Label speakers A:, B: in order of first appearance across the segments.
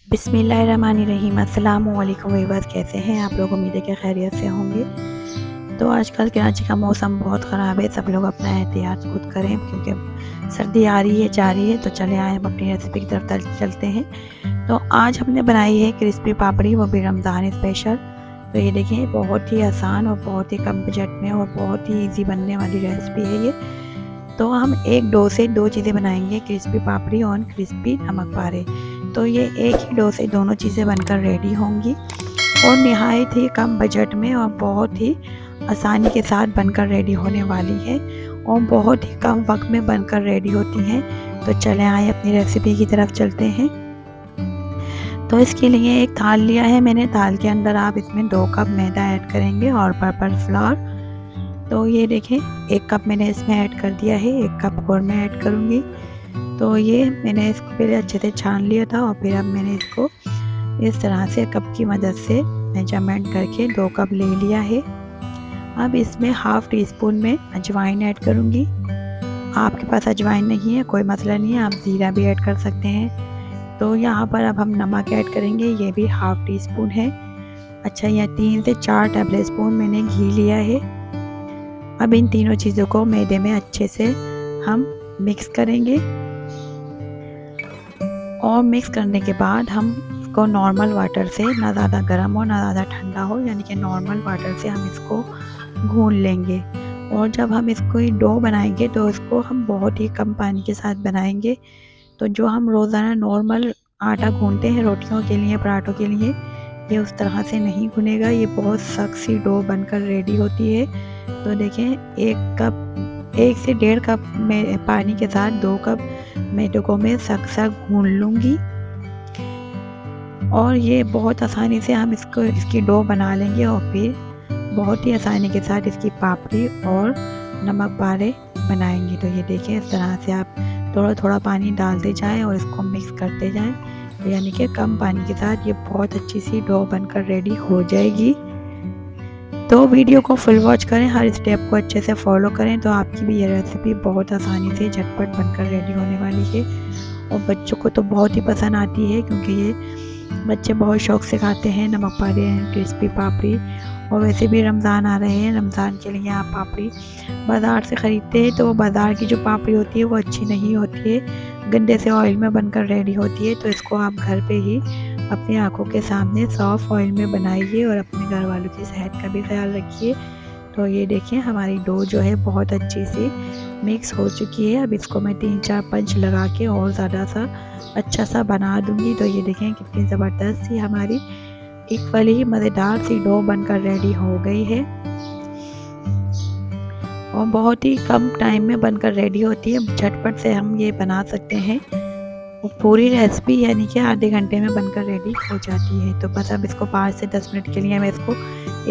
A: बिस्मिल्लाहिर्रहमानिर्रहीम। अस्सलाम वालेकुम व्यूअर्स, कैसे हैं आप लोग? उम्मीद है कि खैरियत से होंगे। तो आजकल कराची का मौसम बहुत ख़राब है, सब लोग अपना एहतियात खुद करें क्योंकि सर्दी आ रही है जा रही है। तो चले आए हम अपनी रेसिपी की तरफ चलते हैं। तो आज हमने बनाई है क्रिस्पी पापड़ी, वो भी रमज़ान स्पेशल। तो ये देखिए, बहुत ही आसान और बहुत ही कम बजट में और बहुत ही ईजी बनने वाली रेसिपी है ये। तो हम एक डो से दो चीज़ें बनाएंगे, क्रिस्पी पापड़ी और क्रिस्पी नमक पारे। तो ये एक ही डो से दोनों चीज़ें बनकर रेडी होंगी और नहायत ही कम बजट में और बहुत ही आसानी के साथ बनकर रेडी होने वाली है और बहुत ही कम वक्त में बनकर रेडी होती हैं। तो चले आए अपनी रेसिपी की तरफ चलते हैं। तो इसके लिए एक थाल लिया है मैंने। थाल के अंदर आप इसमें 2 कप मैदा ऐड करेंगे और पर्पल फ्लावर। तो ये देखें, 1 कप मैंने इसमें ऐड कर दिया है, 1 कप और मैं ऐड करूँगी। तो ये मैंने इसको पहले अच्छे से छान लिया था और फिर अब मैंने इसको इस तरह से कप की मदद से मेजरमेंट करके 2 कप ले लिया है। अब इसमें हाफ़ टी स्पून में अजवाइन ऐड करूँगी। आपके पास अजवाइन नहीं है कोई मसला नहीं है, आप ज़ीरा भी ऐड कर सकते हैं। तो यहाँ पर अब हम नमक ऐड करेंगे, ये भी हाफ़ टी स्पून है। अच्छा, यह 3 से 4 टेबल स्पून मैंने घी लिया है। अब इन तीनों चीज़ों को मैदे में अच्छे से हम मिक्स करेंगे और मिक्स करने के बाद हम इसको नॉर्मल वाटर से, ना ज़्यादा गर्म हो ना ज़्यादा ठंडा हो, यानी कि नॉर्मल वाटर से हम इसको गूँध लेंगे। और जब हम इसको डो बनाएंगे तो इसको हम बहुत ही कम पानी के साथ बनाएंगे। तो जो हम रोज़ाना नॉर्मल आटा गूँधते हैं रोटियों के लिए, पराठों के लिए, ये उस तरह से नहीं गूँधेगा। ये बहुत सख्त सी डो बनकर रेडी होती है। तो देखें, 1 से 1.5 कप में पानी के साथ 2 कप मैदे को मैं सख्त गूँध लूँगी और ये बहुत आसानी से हम इसकी डो बना लेंगे और फिर बहुत ही आसानी के साथ इसकी पापड़ी और नमक पारे बनाएंगे। तो ये देखें, इस तरह से आप थोड़ा थोड़ा पानी डालते जाएं और इसको मिक्स करते जाएं। तो यानी कि कम पानी के साथ ये बहुत अच्छी सी डो बनकर रेडी हो जाएगी। तो वीडियो को फुल वॉच करें, हर स्टेप को अच्छे से फॉलो करें, तो आपकी भी ये रेसिपी बहुत आसानी से झटपट बनकर रेडी होने वाली है। और बच्चों को तो बहुत ही पसंद आती है क्योंकि ये बच्चे बहुत शौक से खाते हैं नमक पारे, क्रिस्पी पापड़ी। और वैसे भी रमज़ान आ रहे हैं, रमज़ान के लिए आप पापड़ी बाज़ार से ख़रीदते हैं तो वो बाज़ार की जो पापड़ी होती है वो अच्छी नहीं होती है, गंदे से ऑयल में बनकर रेडी होती है। तो इसको आप घर पे ही अपनी आंखों के सामने सॉफ्ट ऑयल में बनाइए और अपने घर वालों की सेहत का भी ख्याल रखिए। तो ये देखें, हमारी डो जो है बहुत अच्छी सी मिक्स हो चुकी है। अब इसको मैं 3-4 पंच लगा के और ज़्यादा सा अच्छा सा बना दूंगी। तो ये देखें कितनी ज़बरदस्त सी हमारी इक्वली मज़ेदार सी डो बनकर रेडी हो गई है और बहुत ही कम टाइम में बनकर रेडी होती है। झटपट से हम ये बना सकते हैं और पूरी रेसिपी यानी कि आधे घंटे में बनकर रेडी हो जाती है। तो बस अब इसको 5 से 10 मिनट के लिए मैं इसको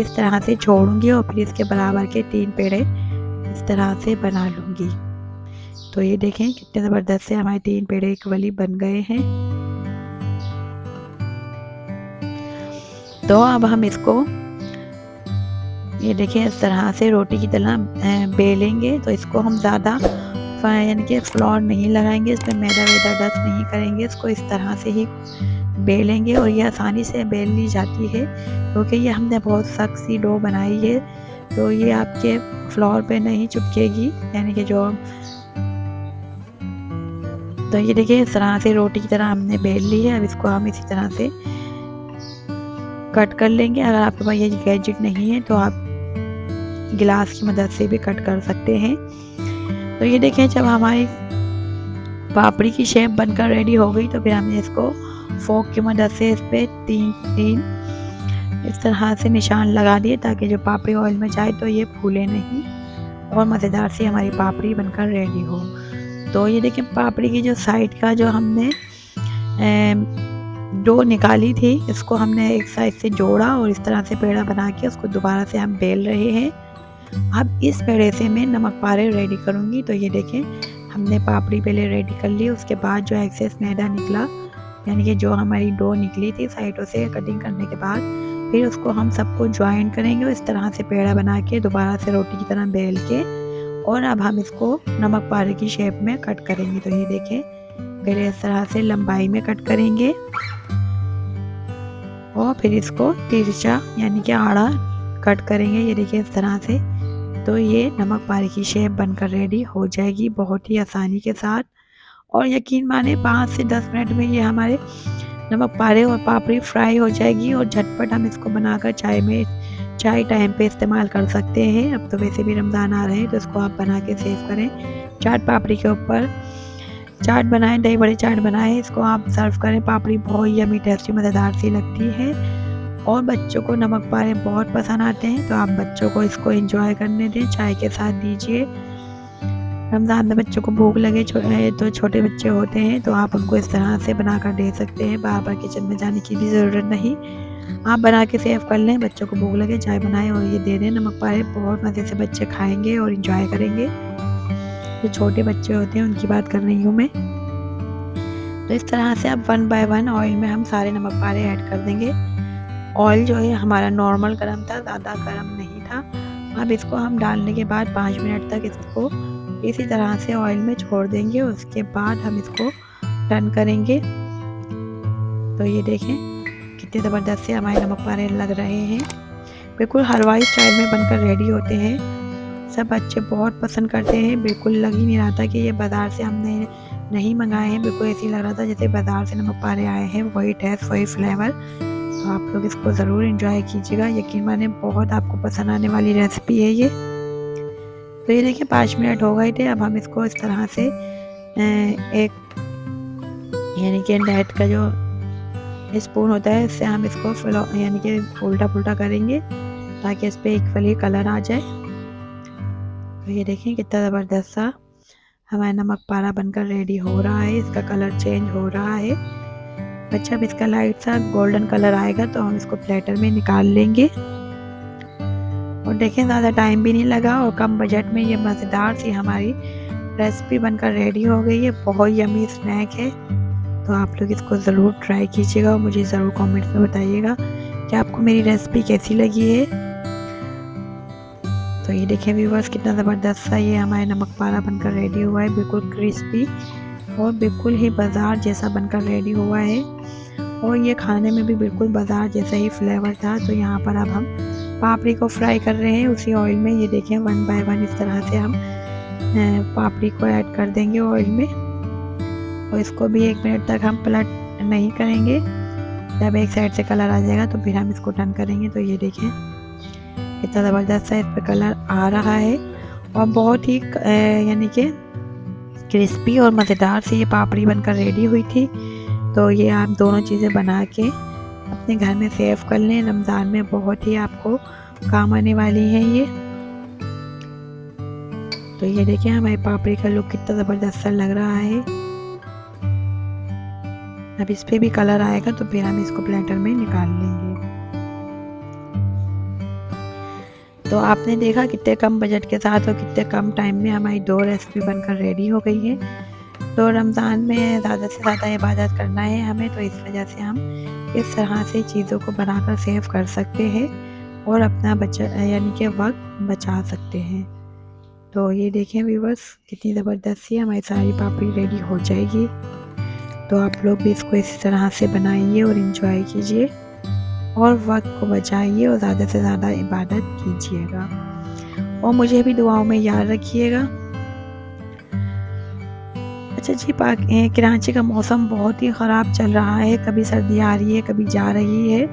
A: इस तरह से छोड़ूंगी और फिर इसके बराबर के 3 पेड़े इस तरह से बना लूँगी। तो ये देखें कितने ज़बरदस्त से हमारे 3 पेड़े इक्वली बन गए हैं। तो अब हम इसको ये देखें इस तरह से रोटी की तरह बेलेंगे। तो इसको हम ज़्यादा यानी कि फ्लोर नहीं लगाएंगे, इसमें मैदा वैदा डस्ट नहीं करेंगे, इसको इस तरह से ही बेलेंगे। और ये आसानी से बेल ली जाती है क्योंकि ये हमने बहुत सख्त सी डो बनाई है, तो ये आपके फ्लोर पे नहीं चिपकेगी, यानी कि जो। तो ये देखिए इस तरह से रोटी की तरह हमने बेल ली है। अब इसको हम इसी तरह से कट कर लेंगे। अगर आपके पास ये गैजेट नहीं है तो आप गिलास की मदद से भी कट कर सकते हैं। तो ये देखें, जब हमारी पापड़ी की शेप बनकर रेडी हो गई तो फिर हमने इसको फोक की मदद से इस पर 3 इस तरह से निशान लगा दिए ताकि जो पापड़ी ऑयल में जाए तो ये फूले नहीं और मज़ेदार सी हमारी पापड़ी बनकर रेडी हो। तो ये देखें, पापड़ी की जो साइड का जो हमने डो निकाली थी, इसको हमने एक साइड से जोड़ा और इस तरह से पेड़ा बना के उसको दोबारा से हम बेल रहे हैं। अब इस पेड़े से मैं नमक पारे रेडी करूँगी। तो ये देखें, हमने पापड़ी पहले रेडी कर ली, उसके बाद जो एक्सेस मैदा निकला, यानी कि जो हमारी डो निकली थी साइडों से कटिंग करने के बाद, फिर उसको हम सबको ज्वाइन करेंगे और इस तरह से पेड़ा बना के दोबारा से रोटी की तरह बेल के, और अब हम इसको नमक पारे की शेप में कट करेंगे। तो ये देखें, पहले इस तरह से लंबाई में कट करेंगे और फिर इसको तिरछा यानी कि आड़ा कट करेंगे। ये देखिए इस तरह से। तो ये नमक पारे की शेप बनकर रेडी हो जाएगी बहुत ही आसानी के साथ। और यकीन माने 5 से 10 मिनट में ये हमारे नमक पारे और पापड़ी फ्राई हो जाएगी और झटपट हम इसको बनाकर चाय टाइम पे इस्तेमाल कर सकते हैं। अब तो वैसे भी रमज़ान आ रहे हैं तो इसको आप बना के सेव करें। चाट पापड़ी के ऊपर चाट बनाएं, दही बड़े चाट बनाएं, इसको आप सर्व करें। पापड़ी बहुत यमी टेस्टी मज़ेदार सी लगती है और बच्चों को नमक पारे बहुत पसंद आते हैं। तो आप बच्चों को इसको एंजॉय करने दें, चाय के साथ दीजिए। रमज़ान में बच्चों को भूख लगे तो छोटे बच्चे होते हैं तो आप उनको इस तरह से बनाकर दे सकते हैं। बार बार किचन में जाने की भी ज़रूरत नहीं, आप बना के सेव कर लें। बच्चों को भूख लगे चाय बनाएं और ये दे दें नमक पारे, बहुत मज़े से बच्चे खाएंगे और इंजॉय करेंगे। जो छोटे बच्चे होते हैं उनकी बात कर रही हूँ मैं। तो इस तरह से अब 1 बाय 1 ऑयल में हम सारे नमक पारे ऐड कर देंगे। ऑयल जो है हमारा नॉर्मल गर्म था, ज़्यादा गर्म नहीं था। अब इसको हम डालने के बाद 5 मिनट तक इसको इसी तरह से ऑयल में छोड़ देंगे। उसके बाद हम इसको टर्न करेंगे। तो ये देखें कितने ज़बरदस्त से हमारे नमक पारे लग रहे हैं, बिल्कुल हलवाई स्टाइल में बनकर रेडी होते हैं। सब बच्चे बहुत पसंद करते हैं। बिल्कुल लग ही नहीं रहा था कि ये बाज़ार से हमने नहीं मंगाए हैं, बिल्कुल ऐसे ही लग रहा था जैसे बाज़ार से नमक पारे आए हैं। वही टेस्ट, वही फ्लेवर। तो आप लोग इसको ज़रूर एंजॉय कीजिएगा, यकीन माने बहुत आपको पसंद आने वाली रेसिपी है ये। तो ये देखिए 5 मिनट हो गए थे। अब हम इसको इस तरह से एक यानी कि नेट का जो स्पून होता है इससे हम इसको यानी कि उल्टा पुल्टा करेंगे ताकि इस पर इक्वली कलर आ जाए। तो ये देखें कितना ज़बरदस्त सा हमारा नमक पारा बनकर रेडी हो रहा है। इसका कलर चेंज हो रहा है। जब इसका लाइट सा गोल्डन कलर आएगा तो हम इसको प्लेटर में निकाल लेंगे। और देखें ज़्यादा टाइम भी नहीं लगा और कम बजट में ये मज़ेदार सी हमारी रेसिपी बनकर रेडी हो गई है। बहुत यमी स्नैक है। तो आप लोग इसको ज़रूर ट्राई कीजिएगा और मुझे ज़रूर कमेंट्स में बताइएगा कि आपको मेरी रेसिपी कैसी लगी है। तो ये देखें व्यूअर्स कितना ज़बरदस्त सा ये हमारे नमक पारा बनकर रेडी हुआ है, बिल्कुल क्रिस्पी और बिल्कुल ही बाज़ार जैसा बनकर रेडी हुआ है। और ये खाने में भी बिल्कुल बाज़ार जैसा ही फ्लेवर था। तो यहाँ पर अब हम पापड़ी को फ्राई कर रहे हैं उसी ऑयल में। ये देखें 1 बाय 1 इस तरह से हम पापड़ी को ऐड कर देंगे ऑयल में और इसको भी 1 मिनट तक हम पलट नहीं करेंगे। जब एक साइड से कलर आ जाएगा तो फिर हम इसको टर्न करेंगे। तो ये देखें कितना ज़बरदस्त सा इस पर कलर आ रहा है और बहुत ही यानी कि क्रिस्पी और मज़ेदार सी ये पापड़ी बनकर रेडी हुई थी। तो ये आप दोनों चीज़ें बना के अपने घर में सेव कर लें। रमज़ान में बहुत ही आपको काम आने वाली हैं ये। तो ये देखिए हमारी पापड़ी का लुक कितना ज़बरदस्त सा लग रहा है। अब इस पर भी कलर आएगा तो फिर हम इसको प्लेटर में निकाल लेंगे। तो आपने देखा कितने कम बजट के साथ और कितने कम टाइम में हमारी 2 रेसिपी बनकर रेडी हो गई है। तो रमज़ान में ज़्यादा से ज़्यादा इबादत करना है हमें, तो इस वजह से हम इस तरह से चीज़ों को बनाकर सेव कर सकते हैं और अपना यानी कि वक्त बचा सकते हैं। तो ये देखें व्यूअर्स कितनी ज़बरदस्त सी हमारी सारी पापड़ी रेडी हो जाएगी। तो आप लोग भी इसको इसी तरह से बनाइए और इन्जॉय कीजिए और वक्त को बचाइए और ज़्यादा से ज़्यादा इबादत कीजिएगा और मुझे भी दुआओं में याद रखिएगा। अच्छा जी, कराची का मौसम बहुत ही ख़राब चल रहा है, कभी सर्दी आ रही है कभी जा रही है।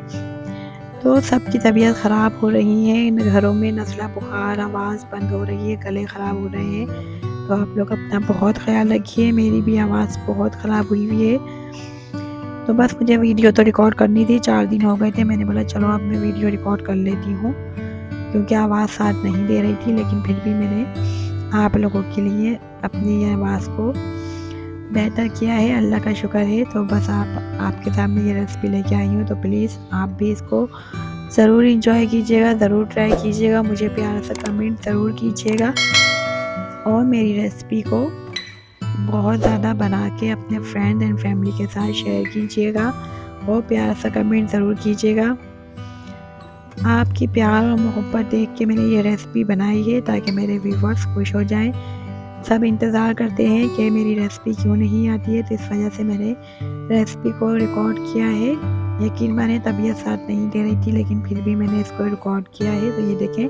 A: तो सबकी तबीयत ख़राब हो रही है, इन घरों में नज़ला बुखार, आवाज़ बंद हो रही है, गले ख़राब हो रहे हैं। तो आप लोग अपना बहुत ख्याल रखिए। मेरी भी आवाज़ बहुत ख़राब हुई हुई है। तो बस मुझे वीडियो तो रिकॉर्ड करनी थी, 4 दिन हो गए थे। मैंने बोला चलो अब मैं वीडियो रिकॉर्ड कर लेती हूँ क्योंकि आवाज़ साथ नहीं दे रही थी। लेकिन फिर भी मैंने आप लोगों के लिए अपनी आवाज़ को बेहतर किया है, अल्लाह का शुक्र है। तो बस आपके सामने ये रेसिपी लेके आई हूँ। तो प्लीज़ आप भी इसको ज़रूर इंजॉय कीजिएगा, ज़रूर ट्राई कीजिएगा, मुझे प्यारा सा कमेंट ज़रूर कीजिएगा और मेरी रेसिपी को बहुत ज़्यादा बना के अपने फ्रेंड एंड फैमिली के साथ शेयर कीजिएगा और प्यारा सा कमेंट ज़रूर कीजिएगा। आपकी प्यार और मोहब्बत देख के मैंने ये रेसिपी बनाई है ताकि मेरे व्यूवर्स खुश हो जाएं। सब इंतज़ार करते हैं कि मेरी रेसिपी क्यों नहीं आती है, तो इस वजह से मैंने रेसिपी को रिकॉर्ड किया है। यकीन माने तबीयत साथ नहीं दे रही थी, लेकिन फिर भी मैंने इसको रिकॉर्ड किया है। तो ये देखें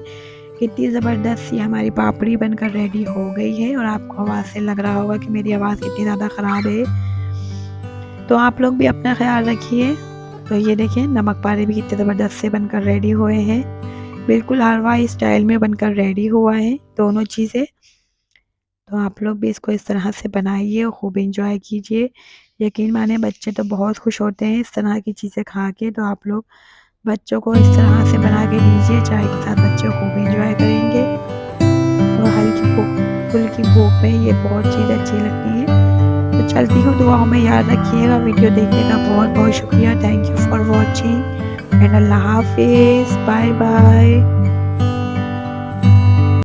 A: कितनी ज़बरदस्त सी हमारी पापड़ी बनकर रेडी हो गई है, और आपको आवाज़ से लग रहा होगा कि मेरी आवाज़ कितनी ज़्यादा ख़राब है। तो आप लोग भी अपना ख्याल रखिए। तो ये देखें नमक पारे भी कितने ज़बरदस्त से बनकर रेडी हुए हैं, बिल्कुल हलवाई स्टाइल में बनकर रेडी हुआ है दोनों चीज़ें। तो आप लोग भी इसको इस तरह से बनाइए और खूब इंजॉय कीजिए। यकीन माने बच्चे तो बहुत खुश होते हैं इस तरह की चीज़ें खा के। तो आप लोग बच्चों को इस तरह से बना के दीजिए, चाय के साथ बच्चे खूब इंजॉय करेंगे। और फुल्की भूख में ये बहुत चीज़ अच्छी लगती है। तो चलती हूँ, दुआओं में याद रखिएगा। वीडियो देखने का बहुत बहुत शुक्रिया। Thank you for watching and अल्लाह हाफिज़, बाय बाय।